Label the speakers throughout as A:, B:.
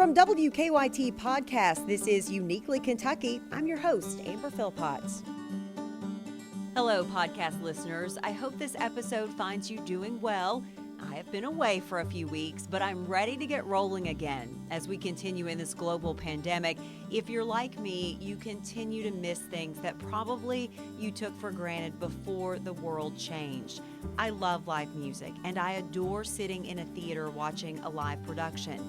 A: From WKYT Podcast, this is Uniquely Kentucky. I'm your host, Amber Philpott. Hello, podcast listeners. I hope this episode finds you doing well. I have been away for a few weeks, but I'm ready to get rolling again as we continue in this global pandemic. If you're like me, you continue to miss things that probably you took for granted before the world changed. I love live music, and I adore sitting in a theater watching a live production.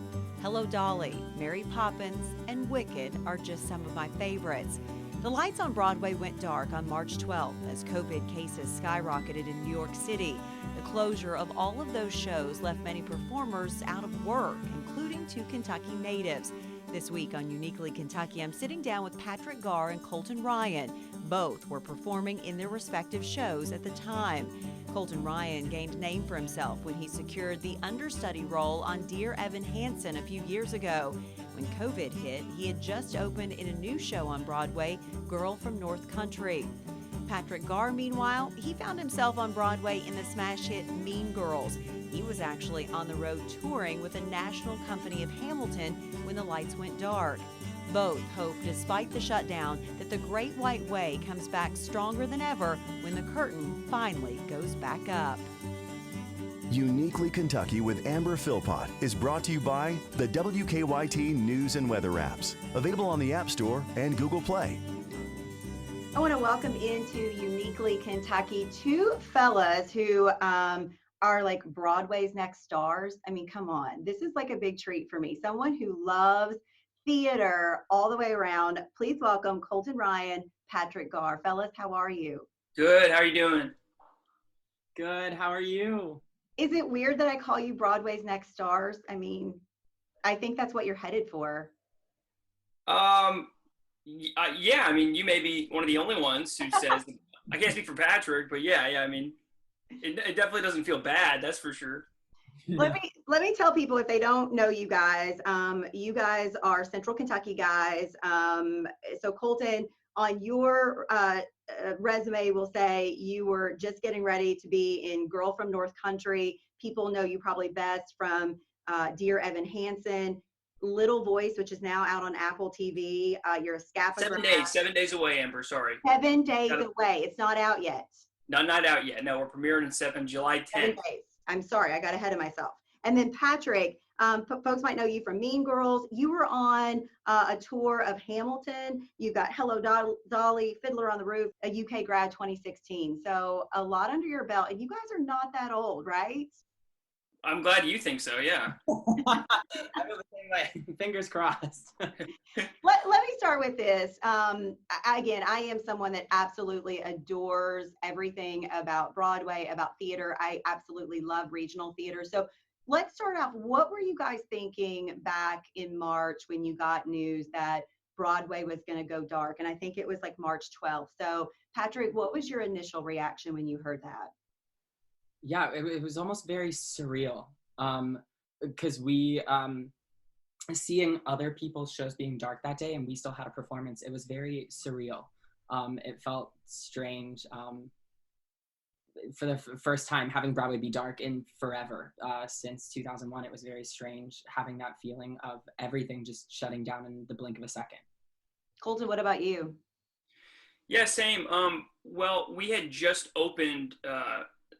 A: Hello, Dolly, Mary Poppins, and Wicked are just some of my favorites. The lights on Broadway went dark on March 12th as COVID cases skyrocketed in New York City. The closure of all of those shows left many performers out of work, including two Kentucky natives. This week on Uniquely Kentucky, I'm sitting down with Patrick Garr and Colton Ryan. Both were performing in their respective shows at the time. Colton Ryan gained a name for himself when he secured the understudy role on Dear Evan Hansen a few years ago. When COVID hit, he had just opened in a new show on Broadway, Girl from North Country. Patrick Garr, meanwhile, he found himself on Broadway in the smash hit Mean Girls. He was actually on the road touring with a national company of Hamilton when the lights went dark. Both hope, despite the shutdown, that the Great White Way comes back stronger than ever when the curtain finally goes back up.
B: Uniquely Kentucky with Amber Philpott is brought to you by the WKYT News and Weather apps, available on the App Store and Google Play.
C: I want to welcome into Uniquely Kentucky two fellas who are like Broadway's next stars. I mean, come on. This is like a big treat for me. Someone who loves theater all the way around. Please welcome Colton Ryan, Patrick Garr. Fellas, how are you?
D: Good. How are you doing?
E: Good. How are you?
C: Is it weird that I call you Broadway's next stars? I mean, I think that's what you're headed for.
D: Yeah, I mean, you may be one of the only ones who says, I can't speak for Patrick, but yeah, I mean, it definitely doesn't feel bad, that's for sure.
C: Let me tell people, if they don't know you guys are Central Kentucky guys. So Colton, on your resume will say you were just getting ready to be in Girl from North Country. People know you probably best from Dear Evan Hansen. Little Voice, which is now out on Apple TV. You're a scapograph.
D: 7 days away, Amber, sorry.
C: 7 days away. It's not out yet.
D: No, not out yet. No, we're premiering in July 10th.
C: 7 days. I'm sorry, I got ahead of myself. And then Patrick, folks might know you from Mean Girls. You were on a tour of Hamilton. You've got Hello, Dolly, Fiddler on the Roof, a UK grad 2016. So a lot under your belt. And you guys are not that old, right?
D: I'm glad you think so, yeah.
E: I feel the same way. Fingers crossed.
C: Let me start with this. Again, I am someone that absolutely adores everything about Broadway, about theater. I absolutely love regional theater. So let's start off. What were you guys thinking back in March when you got news that Broadway was going to go dark? And I think it was like March 12th. So Patrick, what was your initial reaction when you heard that?
E: Yeah, it was almost very surreal because we, seeing other people's shows being dark that day and we still had a performance, it was very surreal. It felt strange for the first time having Broadway be dark in forever. Since 2001, it was very strange having that feeling of everything just shutting down in the blink of a second.
C: Colton, what about you?
D: Yeah, same. Well, we had just opened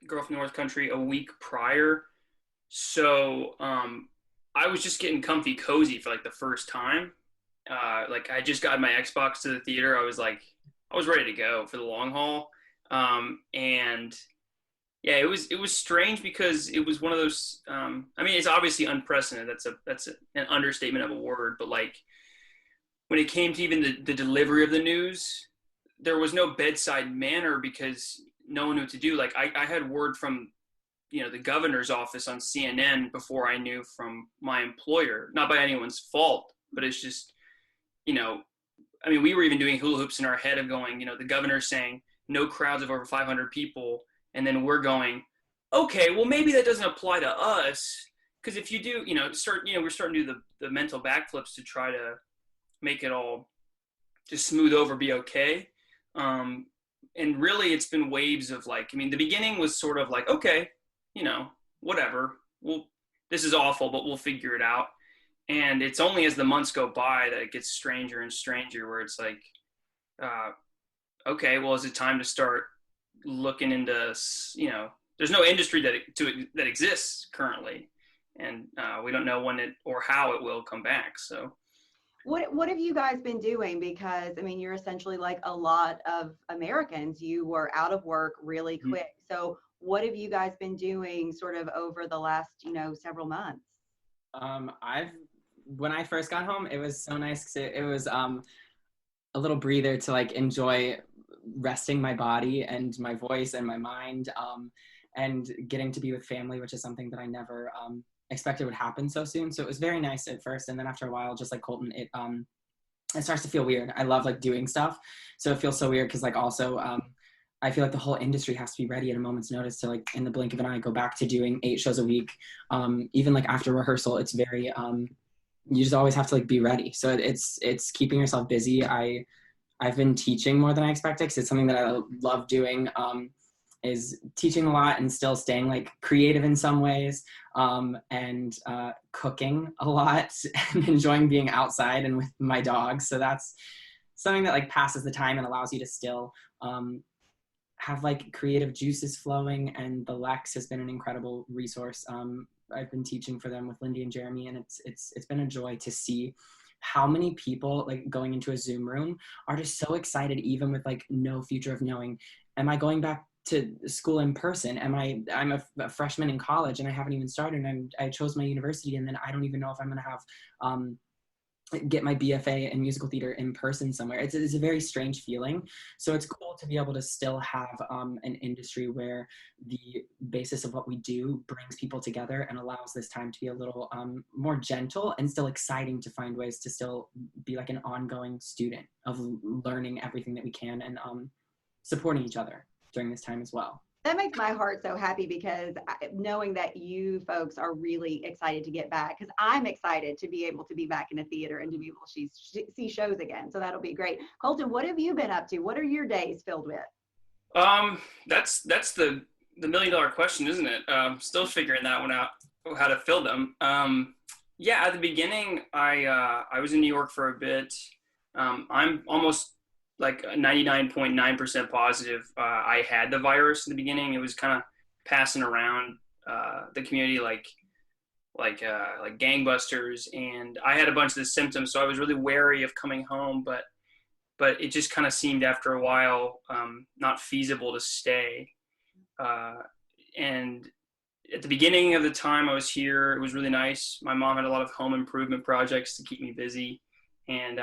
D: Girl from North Country a week prior, so I was just getting comfy cozy for like the first time. Like I just got my Xbox to the theater. I was ready to go for the long haul. And yeah, it was strange because it was one of those, I mean, it's obviously unprecedented. That's an understatement of a word, but like when it came to even the delivery of the news, there was no bedside manner because no one knew what to do. Like I had word from, the governor's office on CNN before I knew from my employer, not by anyone's fault, but it's just, I mean, we were even doing hula hoops in our head of going, the governor's saying no crowds of over 500 people. And then we're going, okay, well, maybe that doesn't apply to us. Cause if you do, we're starting to do the mental backflips to try to make it all just smooth over, be okay. And really it's been waves of like, I mean, the beginning was sort of like, okay, whatever, this is awful, but we'll figure it out. And it's only as the months go by that it gets stranger and stranger, where it's like, okay, well, is it time to start looking into, there's no industry that exists currently, and we don't know when it or how it will come back. So
C: what have you guys been doing? Because I mean, you're essentially like a lot of Americans. You were out of work really quick. So what have you guys been doing sort of over the last, several months?
E: When I first got home, it was so nice because it was a little breather to like enjoy resting my body and my voice and my mind, and getting to be with family, which is something that I never expected would happen so soon. So it was very nice at first, and then after a while, just like Colton, it starts to feel weird. I love like doing stuff, so it feels so weird because like also I feel like the whole industry has to be ready at a moment's notice to like in the blink of an eye go back to doing 8 shows a week. Even like after rehearsal, it's very you just always have to like be ready. So it's keeping yourself busy. I've been teaching more than I expected because it's something that I love doing, is teaching a lot and still staying like creative in some ways, and cooking a lot and enjoying being outside and with my dogs. So that's something that like passes the time and allows you to still have like creative juices flowing. And the Lex has been an incredible resource. I've been teaching for them with Lindy and Jeremy, and it's been a joy to see how many people like going into a Zoom room are just so excited, even with like no future of knowing, am I going back to school in person? I'm a freshman in college and I haven't even started, and I chose my university, and then I don't even know if I'm going to have get my BFA in musical theater in person somewhere. It's a very strange feeling. So it's cool to be able to still have an industry where the basis of what we do brings people together and allows this time to be a little more gentle and still exciting, to find ways to still be like an ongoing student of learning everything that we can, and supporting each other during this time as well.
C: That makes my heart so happy, because knowing that you folks are really excited to get back, because I'm excited to be able to be back in a theater and to be able to see shows again. So that'll be great. Colton, what have you been up to? What are your days filled with?
D: That's the $1 million question, isn't it? Still figuring that one out, how to fill them. Yeah, at the beginning, I was in New York for a bit. I'm almost like 99.9% positive I had the virus in the beginning. It was kind of passing around the community like gangbusters, and I had a bunch of the symptoms, so I was really wary of coming home, but it just kind of seemed after a while not feasible to stay. And at the beginning of the time I was here, it was really nice. My mom had a lot of home improvement projects to keep me busy, and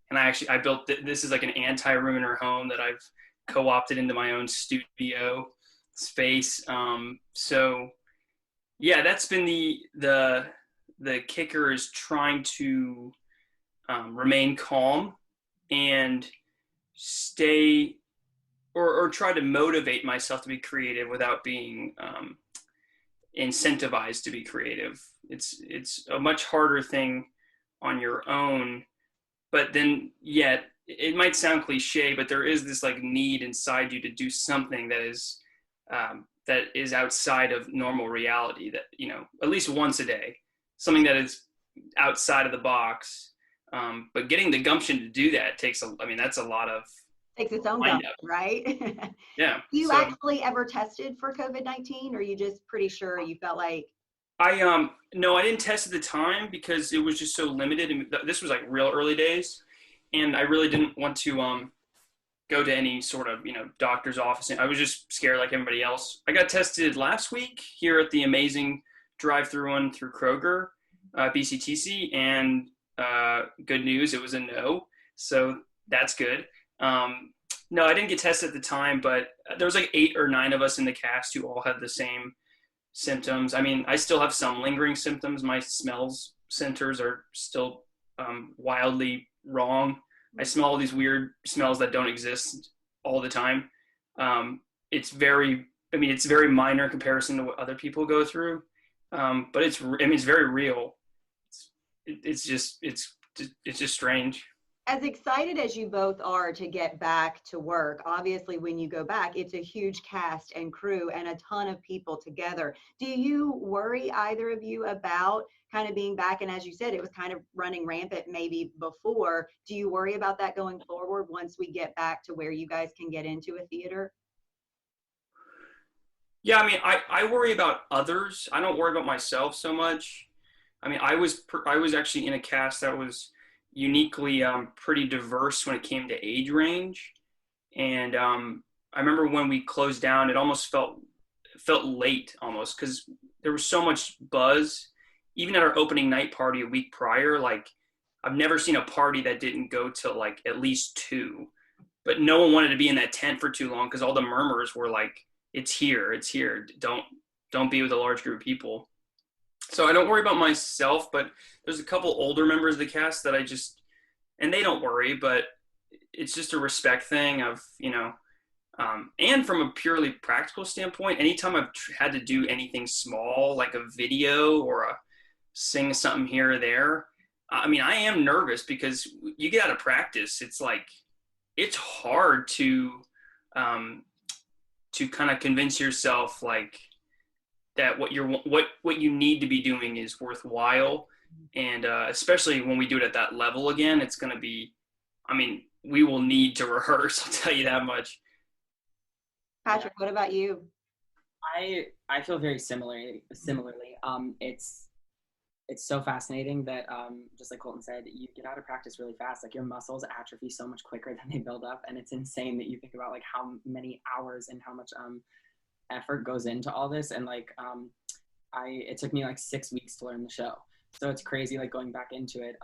D: I built, this is like an anti-room in her home that I've co-opted into my own studio space. So yeah, that's been the kicker, is trying to remain calm and stay or try to motivate myself to be creative without being incentivized to be creative. It's a much harder thing on your own. But then, yet, it might sound cliche, but there is this like need inside you to do something that is outside of normal reality. That, at least once a day, something that is outside of the box. But getting the gumption to do that takes that's a lot of.
C: Takes its own gumption, right?
D: Yeah.
C: You actually ever tested for COVID-19, or are you just pretty sure you felt like?
D: No, I didn't test at the time because it was just so limited, and this was like real early days, and I really didn't want to go to any sort of doctor's office. I was just scared like everybody else. I got tested last week here at the amazing drive-through one through Kroger, BCTC, and good news, it was a no, so that's good. No, I didn't get tested at the time, but there was like 8 or 9 of us in the cast who all had the same symptoms. I still have some lingering symptoms. My smells centers are still wildly wrong. I smell all these weird smells that don't exist all the time. It's very minor in comparison to what other people go through. But it's very real. It's just strange.
C: as excited as you both are to get back to work, obviously when you go back, it's a huge cast and crew and a ton of people together. Do you worry, either of you, about kind of being back? And as you said, it was kind of running rampant maybe before. Do you worry about that going forward once we get back to where you guys can get into a theater?
D: Yeah, I mean, I worry about others. I don't worry about myself so much. I mean, I was actually in a cast that was uniquely pretty diverse when it came to age range, and I remember when we closed down, it almost felt late almost because there was so much buzz. Even at our opening night party a week prior, like I've never seen a party that didn't go till like at least 2, but no one wanted to be in that tent for too long because all the murmurs were like, it's here, it's here. Don't be with a large group of people. So I don't worry about myself, but there's a couple older members of the cast that and they don't worry, but it's just a respect thing of, and from a purely practical standpoint, anytime I've had to do anything small, like a video or sing something here or there, I mean, I am nervous because you get out of practice. It's like, it's hard to kind of convince yourself like that what you need to be doing is worthwhile. And especially when we do it at that level again, it's going to be, I mean, we will need to rehearse. I'll tell you that much.
C: Patrick, what about you?
E: I feel very similarly. It's so fascinating that just like Colton said, you get out of practice really fast. Like your muscles atrophy so much quicker than they build up, and it's insane that you think about like how many hours and how much effort goes into all this. And like it took me like 6 weeks to learn the show, so it's crazy like going back into it.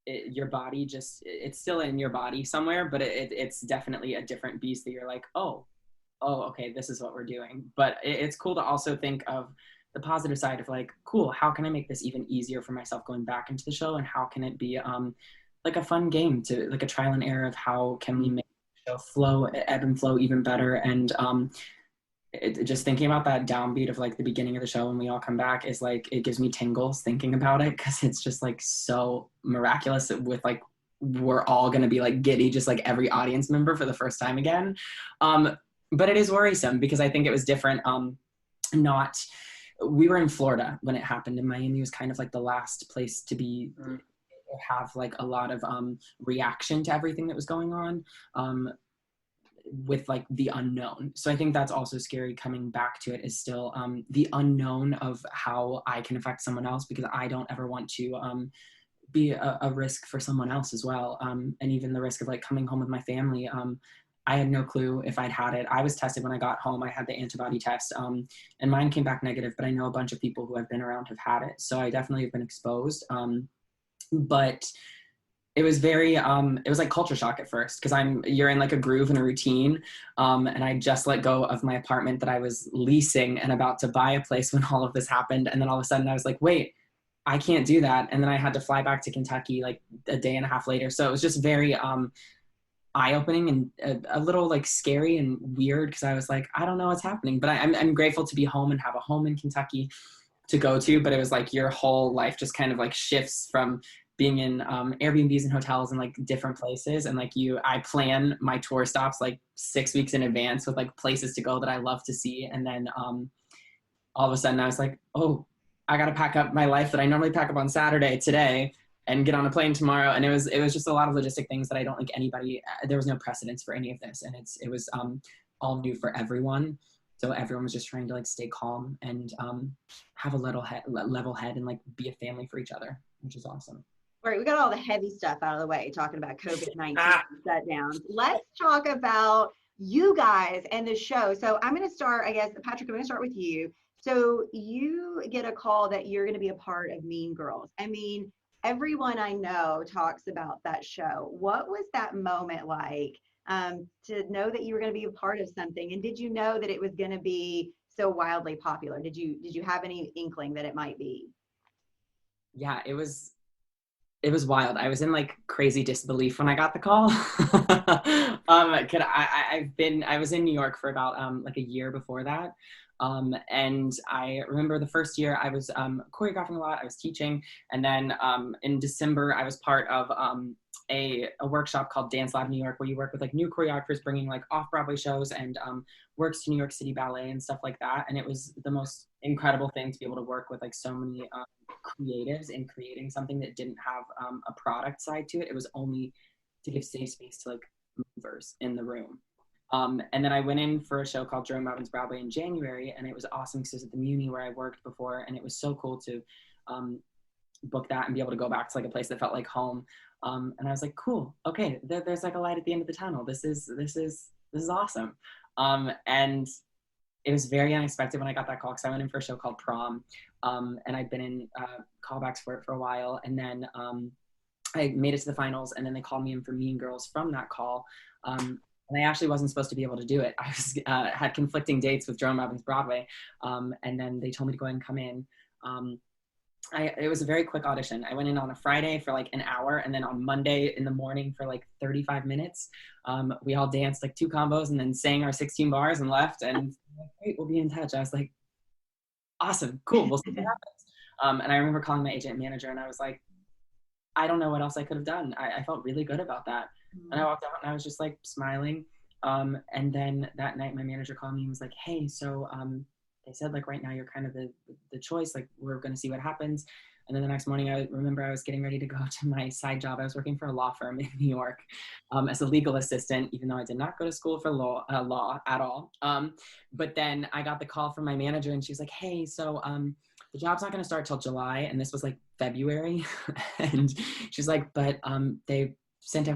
E: Your body it's still in your body somewhere, but it's definitely a different beast that you're like, oh okay, this is what we're doing. But it's cool to also think of the positive side of like, cool, how can I make this even easier for myself going back into the show, and how can it be like a fun game to like a trial and error of how can we make the show ebb and flow even better. And just thinking about that downbeat of like the beginning of the show when we all come back is like, it gives me tingles thinking about it, because it's just like so miraculous with like we're all going to be like giddy, just like every audience member for the first time again. But it is worrisome because I think it was different. We were in Florida when it happened, and Miami was kind of like the last place to be have like a lot of reaction to everything that was going on with like the unknown. So I think that's also scary coming back to it, is still the unknown of how I can affect someone else, because I don't ever want to be a risk for someone else as well. And even the risk of like coming home with my family. I had no clue if I'd had it. I was tested when I got home. I had the antibody test and mine came back negative, but I know a bunch of people who I've been around have had it. So I definitely have been exposed. But it was very, it was like culture shock at first, because you're in like a groove and a routine. And I just let go of my apartment that I was leasing and about to buy a place when all of this happened. And then all of a sudden I was like, wait, I can't do that. And then I had to fly back to Kentucky like a day and a half later. So it was just very, eye-opening and a little like scary and weird, because I was like, I don't know what's happening, but I'm grateful to be home and have a home in Kentucky to go to. But it was like your whole life just kind of like shifts from being in Airbnbs and hotels and like different places, and like I plan my tour stops like 6 weeks in advance with like places to go that I love to see. And then all of a sudden I was like, oh, I gotta pack up my life that I normally pack up on Saturday today and get on a plane tomorrow. And it was just a lot of logistic things that I don't think there was no precedence for any of this. And it was all new for everyone. So everyone was just trying to like stay calm and have a level head and like be a family for each other, which is awesome.
C: All right, we got all the heavy stuff out of the way, talking about COVID-19 shutdowns. Let's talk about you guys and the show. So I'm going to start, I guess, Patrick, I'm going to start with you. So you get a call that you're going to be a part of Mean Girls. I mean, everyone I know talks about that show. What was that moment like to know that you were going to be a part of something? And did you know that it was going to be so wildly popular? Did you have any inkling that it might be?
E: Yeah, it was It was wild. I was in like crazy disbelief when I got the call. I was in New York for about like a year before that. And I remember the first year I was choreographing a lot, I was teaching. And then in December, I was part of a workshop called Dance Lab New York, where you work with like new choreographers bringing like off-Broadway shows and works to New York City Ballet and stuff like that. And it was the most incredible thing to be able to work with like so many creatives in creating something that didn't have a product side to it. It was only to give safe space to like movers in the room. And then I went in for a show called Jerome Robbins Broadway in January, and it was awesome because it was at the Muni where I worked before, and it was so cool to book that and be able to go back to like a place that felt like home. And I was like, cool, okay, there's like a light at the end of the tunnel. This is awesome. And it was very unexpected when I got that call because I went in for a show called Prom, and I'd been in callbacks for it for a while, and then I made it to the finals, and then they called me in for Mean Girls from that call. And I actually wasn't supposed to be able to do it. I was had conflicting dates with Jerome Robbins Broadway, and then they told me to go ahead and come in. It was a very quick audition. I went in on a Friday for like an hour, and then on Monday in the morning for like 35 minutes. We all danced like 2 combos and then sang our 16 bars and left. And great, we'll be in touch. I was like, awesome, cool, we'll see what happens. And I remember calling my agent and manager, and I was like, I don't know what else I could have done. I felt really good about that. And I walked out and I was just like smiling. And then that night my manager called me and was like, hey, so they said like right now you're kind of the choice, like we're going to see what happens. And then the next morning I remember I was getting ready to go to my side job. I was working for a law firm in New York as a legal assistant, even though I did not go to school for law at all. But then I got the call from my manager, and she was like, hey, so the job's not going to start till July. And this was like February. And she's like, but they sent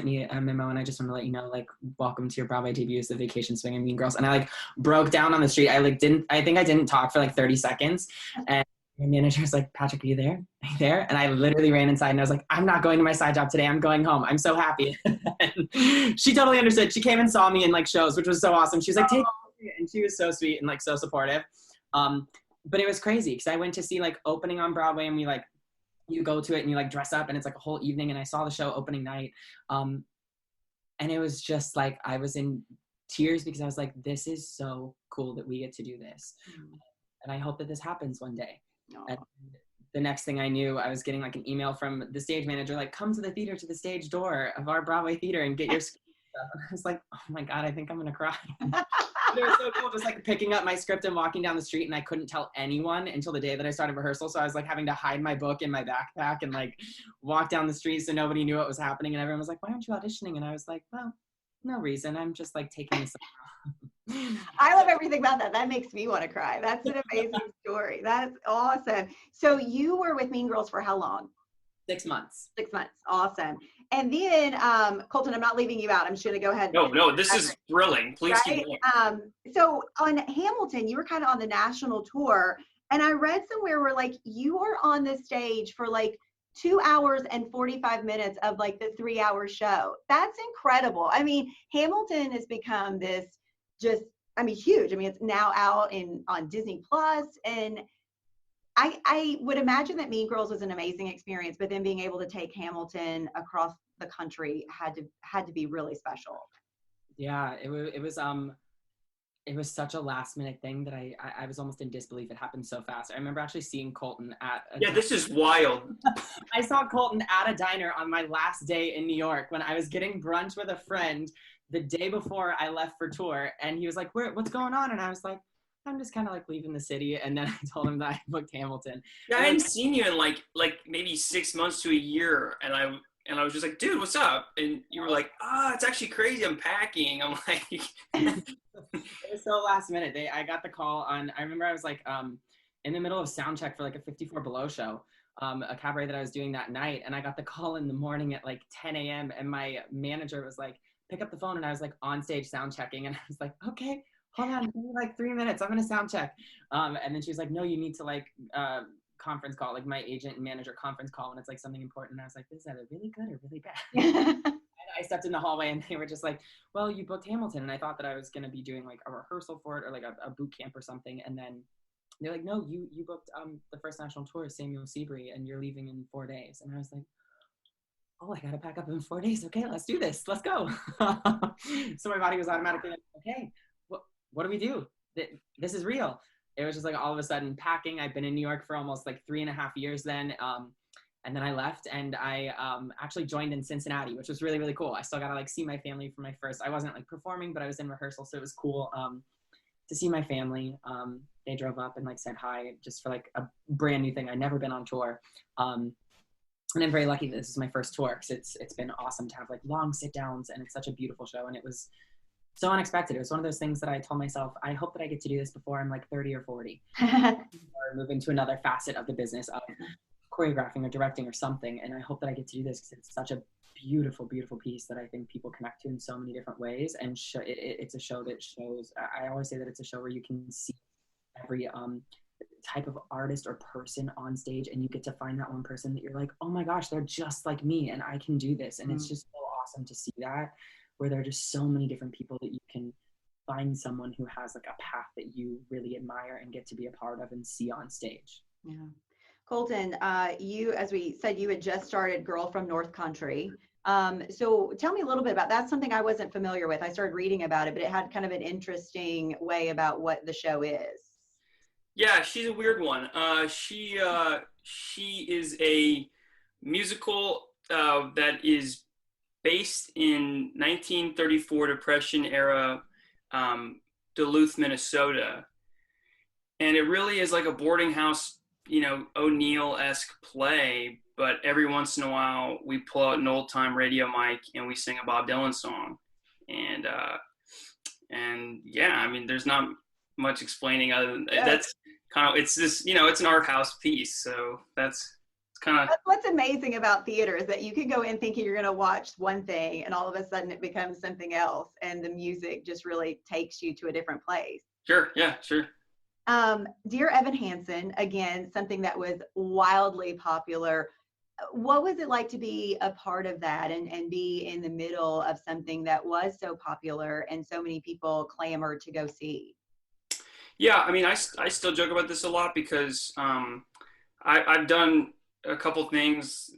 E: me a memo, and I just want to let you know, like, welcome to your Broadway debut as the Vacation Swing and Mean Girls. And I like broke down on the street. I think I didn't talk for like 30 seconds. And my manager was like, Patrick, are you there? Are you there? And I literally ran inside and I was like, I'm not going to my side job today. I'm going home. I'm so happy. And she totally understood. She came and saw me in like shows, which was so awesome. She was like, take it. And she was so sweet and like so supportive. But it was crazy because I went to see like opening on Broadway, and you go to it and you like dress up and it's like a whole evening, and I saw the show opening night. And it was just like, I was in tears because I was like, this is so cool that we get to do this. And I hope that this happens one day. And the next thing I knew, I was getting like an email from the stage manager, like, come to the theater, to the stage door of our Broadway theater and get your script stuff. And I was like, oh my God, I think I'm gonna cry. It was so cool, just like picking up my script and walking down the street, and I couldn't tell anyone until the day that I started rehearsal. So I was like having to hide my book in my backpack and like walk down the street so nobody knew what was happening. And everyone was like, why aren't you auditioning? And I was like, well, no reason. I'm just like taking this.
C: I love everything about that. That makes me want to cry. That's an amazing story. That's awesome. So you were with Mean Girls for how long?
E: 6 months.
C: 6 months. Awesome. And then, Colton, I'm not leaving you out. I'm just going to go ahead.
D: No, this is thrilling. Please keep going.
C: So on Hamilton, you were kind of on the national tour, and I read somewhere where like you were on the stage for like 2 hours and 45 minutes of like the 3-hour show. That's incredible. I mean, Hamilton has become this huge. I mean, it's now out on Disney Plus, and I would imagine that Mean Girls was an amazing experience, but then being able to take Hamilton across the country had to be really special.
E: Yeah, it was such a last minute thing that I was almost in disbelief. It happened so fast. I remember actually seeing Colton at
D: this is wild.
E: I saw Colton at a diner on my last day in New York when I was getting brunch with a friend the day before I left for tour, and he was like, what's going on? And I was like, I'm just kind of like leaving the city. And then I told him that I booked Hamilton.
D: Yeah, I hadn't seen you in like maybe 6 months to a year, and I was just like, dude, what's up? And you were like, it's actually crazy. I'm packing. I'm like,
E: it was so last minute. I got the call on. I remember I was like in the middle of sound check for like a 54 Below show, a cabaret that I was doing that night, and I got the call in the morning at like 10 a.m. and my manager was like, pick up the phone, and I was like on stage sound checking, and I was like, okay, hold on, give me like 3 minutes, I'm gonna sound check. And then she was like, no, you need to like conference call, like my agent and manager conference call when it's like something important. And I was like, this is either really good or really bad. And I stepped in the hallway and they were just like, well, you booked Hamilton. And I thought that I was gonna be doing like a rehearsal for it or like a boot camp or something. And then they're like, no, you booked the first national tour of Samuel Seabury and you're leaving in 4 days. And I was like, oh, I gotta pack up in 4 days. Okay, let's do this. Let's go. So my body was automatically like, okay, what do we do? This is real. It was just like all of a sudden packing. I've been in New York for almost like 3.5 years then. And then I left and I actually joined in Cincinnati, which was really, really cool. I still got to like see my family for my first, I wasn't like performing, but I was in rehearsal. So it was cool to see my family. They drove up and like said hi just for like a brand new thing. I'd never been on tour. And I'm very lucky that this is my first tour because it's been awesome to have like long sit downs and it's such a beautiful show. And it was so unexpected. It was one of those things that I told myself, I hope that I get to do this before I'm like 30 or 40 or move into another facet of the business of choreographing or directing or something. And I hope that I get to do this because it's such a beautiful, beautiful piece that I think people connect to in so many different ways. And it's a show that shows, I always say that it's a show where you can see every type of artist or person on stage, and you get to find that one person that you're like, oh my gosh, they're just like me and I can do this. And it's just so awesome to see that, where there are just so many different people that you can find someone who has like a path that you really admire and get to be a part of and see on stage.
C: Yeah. Colton, you, as we said, you had just started Girl from North Country. So tell me a little bit about, that's something I wasn't familiar with. I started reading about it, but it had kind of an interesting way about what the show is.
D: Yeah, she's a weird one. She is a musical that is based in 1934 Depression era Duluth, Minnesota. And it really is like a boarding house, O'Neill-esque play, but every once in a while we pull out an old time radio mic and we sing a Bob Dylan song. And yeah, I mean, there's not much explaining other than that's kind of, it's this, it's an art house piece. So that's
C: what's amazing about theater is that you can go in thinking you're going to watch one thing and all of a sudden it becomes something else. And the music just really takes you to a different place.
D: Sure. Yeah, sure.
C: Dear Evan Hansen, again, something that was wildly popular. What was it like to be a part of that and be in the middle of something that was so popular and so many people clamored to go see?
D: Yeah, I mean, I still joke about this a lot because I've done a couple things,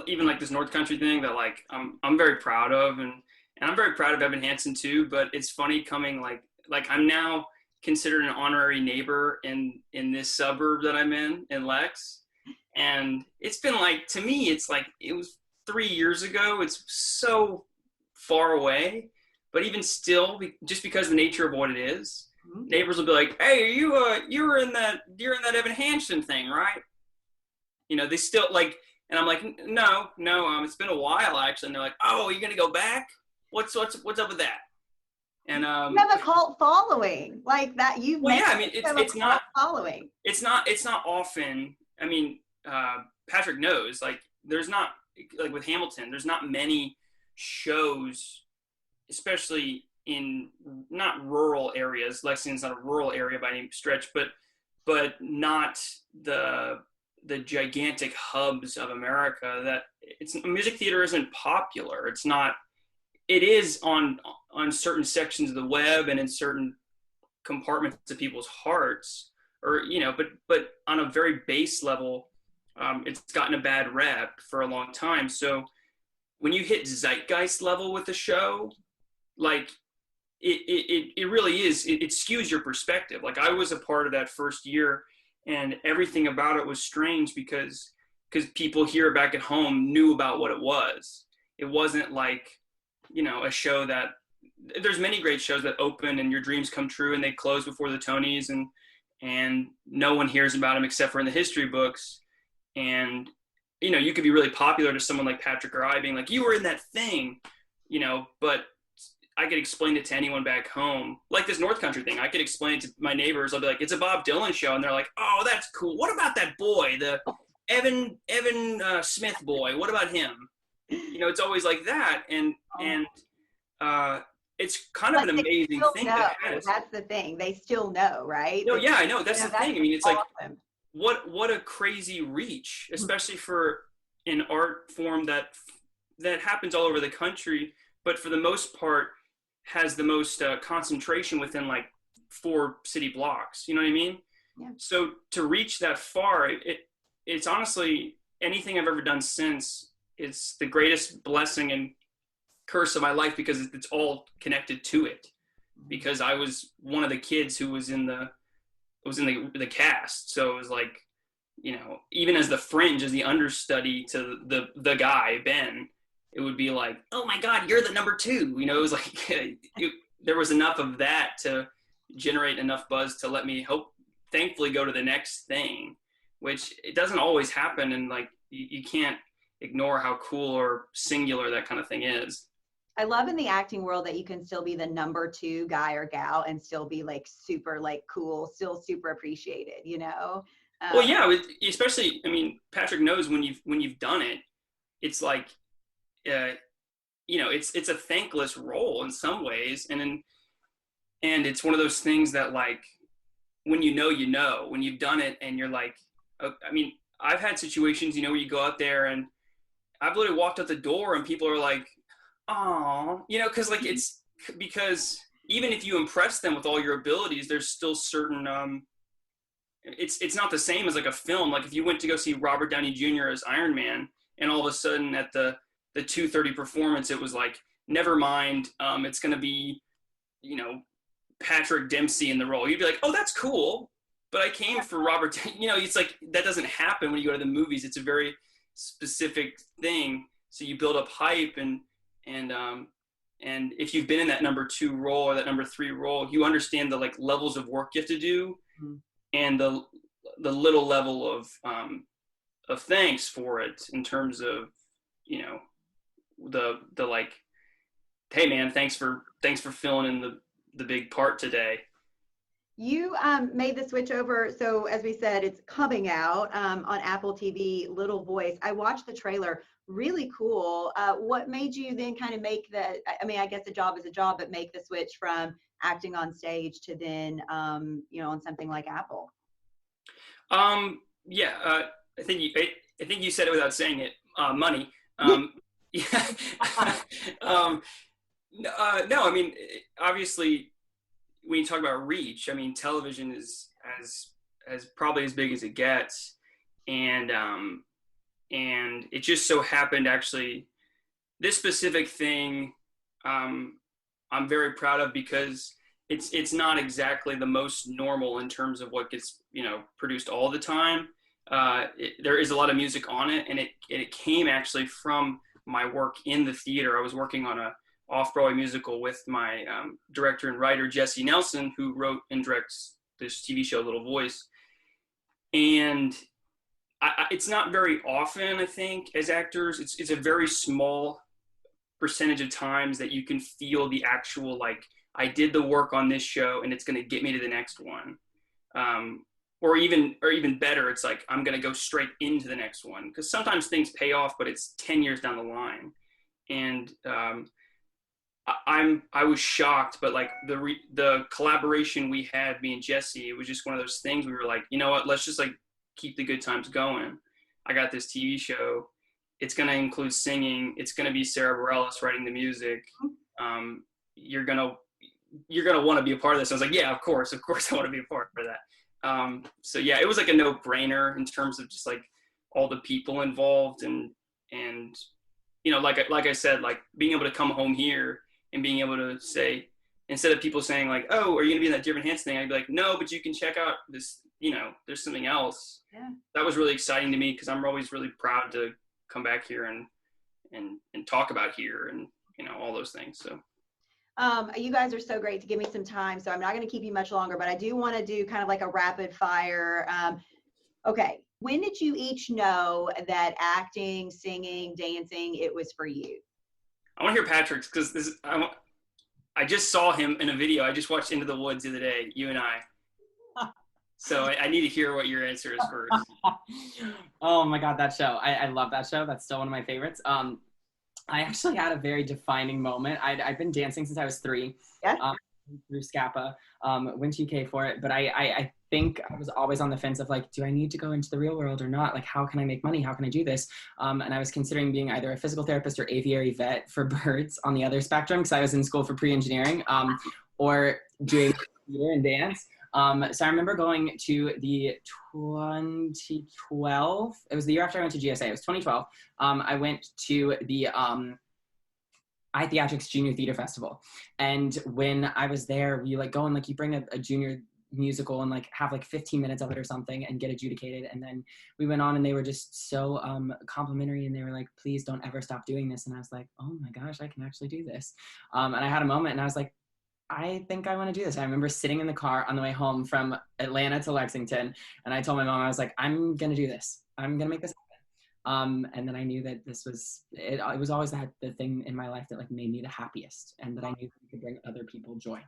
D: even like this North Country thing that like I'm very proud of, and I'm very proud of Evan Hansen too. But it's funny coming like I'm now considered an honorary neighbor in this suburb that I'm in Lex, and it's been like, to me, it's like it was 3 years ago. It's so far away, but even still, just because of the nature of what it is. Neighbors will be like, "Hey, you're in that Evan Hansen thing, right?" They still like, and I'm like, "No, it's been a while actually." And they're like, "Oh, you're gonna go back? What's up with that?" And
C: you have a cult following like that.
D: Well, yeah, I mean, it's not
C: following.
D: It's not often. I mean, Patrick knows. Like, there's not like with Hamilton. There's not many shows, especially in not rural areas. Lexington's not a rural area by any stretch, but not the gigantic hubs of America that music theater isn't popular. It's not, it is on certain sections of the web and in certain compartments of people's hearts, or, but on a very base level, it's gotten a bad rep for a long time. So when you hit zeitgeist level with the show, like, it really is, it skews your perspective. Like, I was a part of that first year, and everything about it was strange because people here back at home knew about what it was. It wasn't like, a show that, there's many great shows that open and your dreams come true and they close before the Tonys, and no one hears about them except for in the history books. And, you could be really popular to someone like Patrick or I, being like, you were in that thing, but I could explain it to anyone back home. Like this North Country thing, I could explain it to my neighbors. I'll be like, it's a Bob Dylan show. And they're like, oh, that's cool. What about that boy, the Evan Smith boy? What about him? It's always like that. And it's kind of an amazing thing.
C: That's the thing. They still know, right?
D: No, yeah, I know. That's the thing. I mean, it's
C: awesome.
D: Like, what a crazy reach, especially for an art form that happens all over the country, but for the most part has the most concentration within like 4 city blocks. You know what I mean? So to reach that far, it's honestly anything I've ever done since. It's the greatest blessing and curse of my life because it's all connected to it. Because I was one of the kids who was in the cast, so it was like, you know, even as the fringe, as the understudy to the guy Ben, it would be like, oh my God, you're the number 2. You know, it was like there was enough of that to generate enough buzz to let me thankfully go to the next thing, which it doesn't always happen, and like you can't ignore how cool or singular that kind of thing is.
C: I love in the acting world that you can still be the number 2 guy or gal and still be like super like cool, still super appreciated, you know?
D: Well, yeah, especially, I mean, Patrick knows when you've done it, it's like, you know, it's a thankless role in some ways. And it's one of those things that like, when you know, when you've done it and you're like, I mean, I've had situations, you know, where you go out there and I've literally walked out the door and people are like, oh, you know, because even if you impress them with all your abilities, there's still certain, it's not the same as like a film. Like if you went to go see Robert Downey Jr. as Iron Man and all of a sudden at the 2:30 performance, it was like, never mind, it's going to be, you know, Patrick Dempsey in the role. You'd be like, oh, that's cool. But I came for Robert, you know, it's like, that doesn't happen when you go to the movies. It's a very specific thing. So you build up hype and if you've been in that number 2 role or that number 3 role, you understand the like levels of work you have to do and the little level of thanks for it in terms of, you know, the like, hey man, thanks for filling in the big part today.
C: You made the switch over. So as we said, it's coming out on Apple TV, Little Voice. I watched the trailer, really cool. What made you then kind of make I mean, I guess a job is a job, but make the switch from acting on stage to then, you know, on something like Apple?
D: Yeah, I think you said it without saying it, money. Yeah. No, I mean, obviously, when you talk about reach, I mean, television is as probably as big as it gets, and it just so happened actually, this specific thing, I'm very proud of because it's not exactly the most normal in terms of what gets, you know, produced all the time. There is a lot of music on it, and it came actually from my work in the theater. I was working on a off-Broadway musical with my director and writer, Jesse Nelson, who wrote and directs this TV show, Little Voice. And it's not very often, I think, as actors, it's a very small percentage of times that you can feel the actual, like, I did the work on this show and it's going to get me to the next one. Or even better, it's like, I'm going to go straight into the next one. Because sometimes things pay off, but it's 10 years down the line. And I was shocked, but like the collaboration we had, me and Jesse, it was just one of those things. We were like, you know what, let's just like keep the good times going. I got this TV show. It's going to include singing. It's going to be Sarah Bareilles writing the music. You're going to want to be a part of this. I was like, yeah, of course I want to be a part of that. So yeah, it was like a no-brainer in terms of just like all the people involved and you know, like I said, like being able to come home here and being able to say, instead of people saying like, oh, are you gonna be in that Dear Evan Hansen thing? I'd be like, no, but you can check out this, you know, there's something else.
C: Yeah.
D: That was really exciting to me because I'm always really proud to come back here and talk about here and, you know, all those things. So.
C: You guys are so great to give me some time, so I'm not going to keep you much longer, but I do want to do kind of like a rapid fire. Okay. When did you each know that acting, singing, dancing, it was for you?
D: I want to hear Patrick's because I just saw him in a video. I just watched Into the Woods the other day, you and I. So I need to hear what your answer is first.
E: Oh my God, that show. I love that show. That's still one of my favorites. I actually had a very defining moment. I've been dancing since I was 3.
C: Yeah.
E: Through Scapa, went to UK for it. But I think I was always on the fence of like, do I need to go into the real world or not? Like, how can I make money? How can I do this? And I was considering being either a physical therapist or aviary vet for birds on the other spectrum because I was in school for pre-engineering, or doing theater and dance. So I remember going to the 2012, it was the year after I went to GSA, it was 2012. I went to the iTheatrics Junior Theater Festival. And when I was there, we like go and like you bring a junior musical and like have like 15 minutes of it or something and get adjudicated. And then we went on and they were just so complimentary, and they were like, please don't ever stop doing this. And I was like, oh my gosh, I can actually do this. And I had a moment and I was like, I think I want to do this. I remember sitting in the car on the way home from Atlanta to Lexington, and I told my mom, I was like, I'm going to do this. I'm going to make this happen. And then I knew that this was, it was always the thing in my life that like made me the happiest, and that I knew that I could bring other people joy.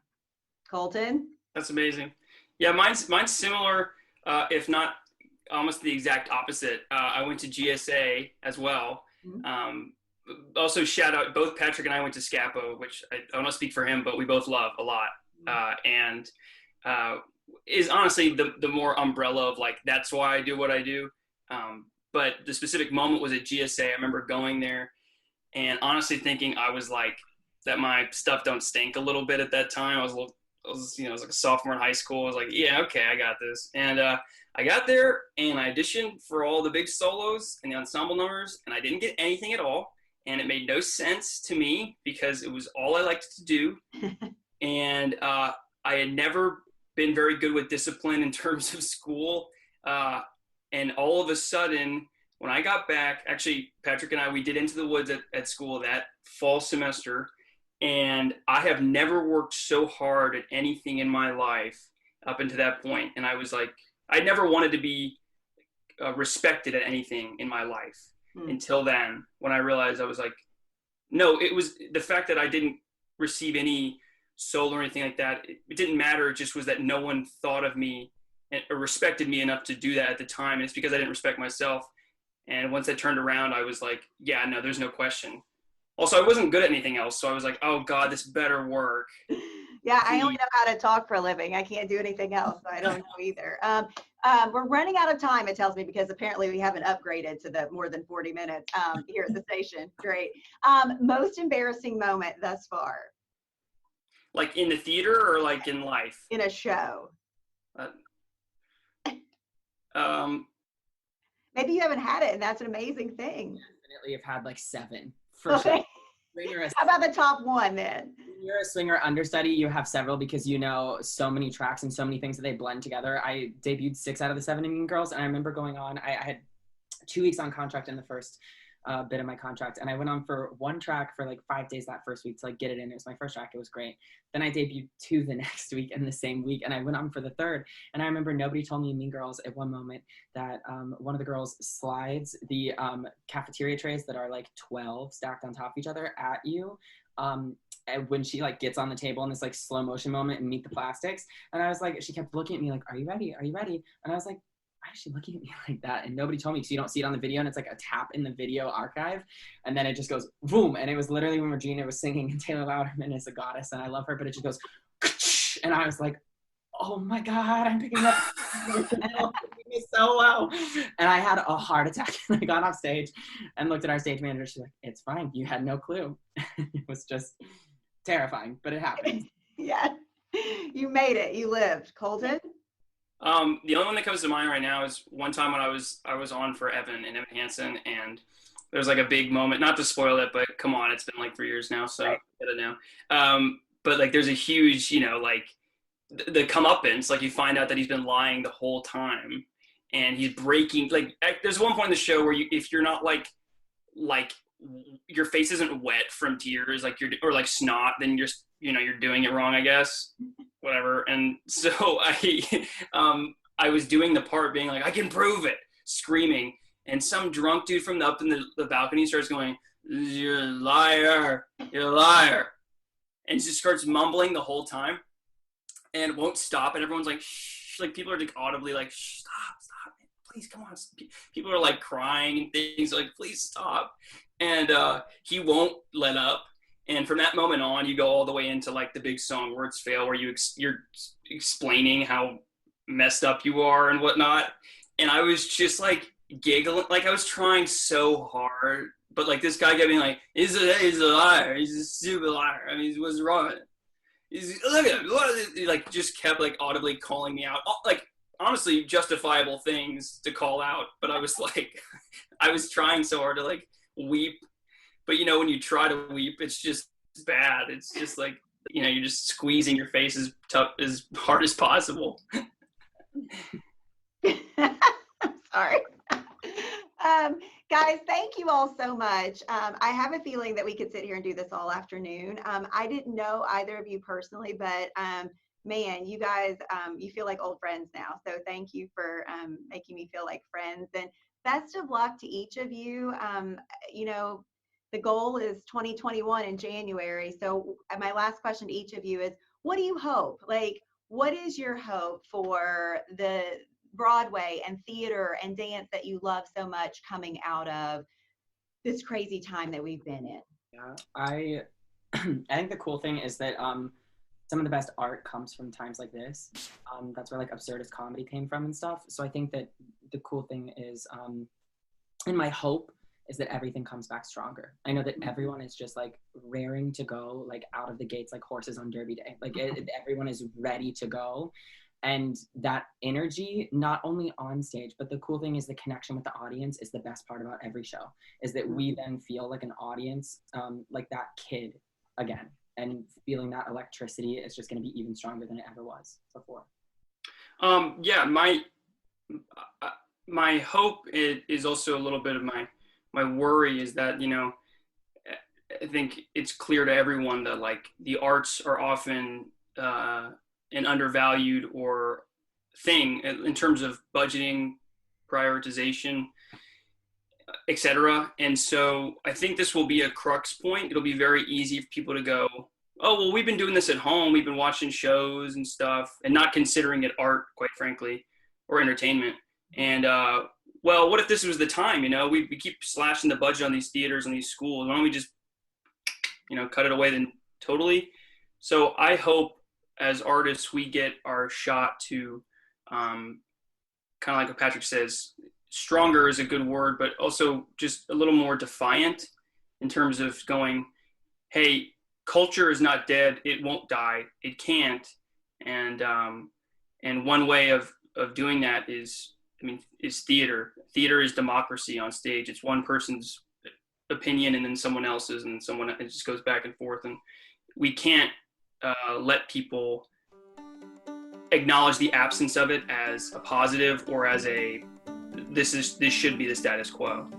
C: Colton?
D: That's amazing. Yeah, mine's similar, if not almost the exact opposite. I went to GSA as well. Also, shout out, both Patrick and I went to Scapo, which I don't speak for him, but we both love a lot. And is honestly the more umbrella of like, that's why I do what I do. But the specific moment was at GSA. I remember going there and honestly thinking I was like, that my stuff don't stink a little bit at that time. I was like a sophomore in high school. I was like, yeah, okay, I got this. And I got there and I auditioned for all the big solos and the ensemble numbers, and I didn't get anything at all. And it made no sense to me because it was all I liked to do. And I had never been very good with discipline in terms of school. And all of a sudden, when I got back, actually, Patrick and I, we did Into the Woods at school that fall semester. And I have never worked so hard at anything in my life up until that point. And I was like, I never wanted to be respected at anything in my life until then, when I realized I was like, no, it was the fact that I didn't receive any solo or anything like that. It didn't matter. It just was that no one thought of me or respected me enough to do that at the time. And it's because I didn't respect myself. And once I turned around, I was like, yeah, no, there's no question. Also, I wasn't good at anything else. So I was like, oh God, this better work.
C: Yeah, I only know how to talk for a living. I can't do anything else. So I don't know either. We're running out of time, it tells me, because apparently we haven't upgraded to the more than 40 minutes here at the station. Great. Most embarrassing moment thus far?
D: Like in the theater or like in life?
C: In a show. Maybe you haven't had it, and that's an amazing thing.
E: Definitely have had like 7.
C: Okay.
E: Sure.
C: How about the top one then?
E: When you're a swinger understudy, you have several because you know so many tracks and so many things that they blend together. I debuted 6 out of the 7 Mean Girls, and I remember going on, I had 2 weeks on contract in the first bit of my contract, and I went on for 1 track for like 5 days that first week to like get it in. It was my first track. It was great. Then I debuted 2 the next week and the same week, and I went on for the 3rd. And I remember nobody told me in Mean Girls at one moment that one of the girls slides the cafeteria trays that are like 12 stacked on top of each other at you. And when she like gets on the table in this like slow motion moment and meet the plastics. And I was like, she kept looking at me like, are you ready? Are you ready? And I was like, why is she looking at me like that? And nobody told me, because you don't see it on the video, and it's like a tap in the video archive, and then it just goes boom. And it was literally when Regina was singing, and Taylor Louderman is a goddess and I love her, but it just goes and I was like, oh my God, I'm picking up so low. And I had a heart attack. And I got off stage and looked at our stage manager. She's like, it's fine, you had no clue. It was just terrifying, but it happened.
C: Yeah, you made it, you lived. Colton?
D: The only one that comes to mind right now is one time when I was on for Evan and Evan Hansen, and there was like a big moment, not to spoil it, but come on, it's been like 3 years now, so I get it now. But like there's a huge, like the comeuppance, like you find out that he's been lying the whole time, and he's breaking, like there's one point in the show where if you're not like your face isn't wet from tears, like or like snot, then you're you're doing it wrong, I guess. Whatever. And so I was doing the part being like, I can prove it, screaming. And some drunk dude from up in the balcony starts going, you're a liar, you're a liar. And just starts mumbling the whole time and won't stop. And everyone's like, shh, like people are like audibly like, shh, stop, please, come on. People are like crying and things like, please stop. And he won't let up. And from that moment on, you go all the way into like the big song Words Fail, where you're explaining how messed up you are and whatnot. And I was just like giggling, like I was trying so hard, but like this guy kept being like, he's a liar, he's a stupid liar. I mean, what's wrong with it? look at him, like just kept like audibly calling me out, like honestly justifiable things to call out, but I was like, I was trying so hard to like weep, but you know, when you try to weep, it's just bad. It's just like, you know, you're just squeezing your face as hard as possible.
C: Sorry. Guys, thank you all so much. I have a feeling that we could sit here and do this all afternoon. I didn't know either of you personally, but man, you guys, you feel like old friends now. So thank you for making me feel like friends, and best of luck to each of you. You know, the goal is 2021 in January. So my last question to each of you is, what do you hope? Like, what is your hope for the Broadway and theater and dance that you love so much coming out of this crazy time that we've been in?
E: Yeah, I think the cool thing is that some of the best art comes from times like this. That's where like absurdist comedy came from and stuff. So I think that the cool thing is, and my hope is that everything comes back stronger. I know that everyone is just like raring to go, like out of the gates, like horses on Derby Day. Like everyone is ready to go. And that energy, not only on stage, but the cool thing is the connection with the audience is the best part about every show, is that we then feel like an audience, like that kid again, and feeling that electricity is just going to be even stronger than it ever was before.
D: Yeah, my hope is also a little bit of my worry is that, you know, I think it's clear to everyone that like the arts are often an undervalued or thing in terms of budgeting, prioritization, etc. And so I think this will be a crux point. It'll be very easy for people to go, oh, well, we've been doing this at home. We've been watching shows and stuff and not considering it art, quite frankly, or entertainment. And well, what if this was the time, you know, we keep slashing the budget on these theaters and these schools. Why don't we just, you know, cut it away then totally? So I hope as artists, we get our shot to kind of like what Patrick says, stronger is a good word, but also just a little more defiant in terms of going, hey, culture is not dead. It won't die. It can't. And one way of doing that is theater. Theater is democracy on stage. It's one person's opinion and then someone else's and it just goes back and forth. And we can't let people acknowledge the absence of it as a positive or as this should be the status quo.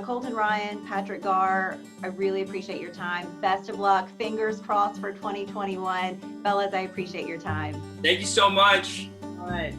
C: Colton Ryan, Patrick Garr, I really appreciate your time. Best of luck. Fingers crossed for 2021. Fellas, I appreciate your time.
D: Thank you so much.
E: All right.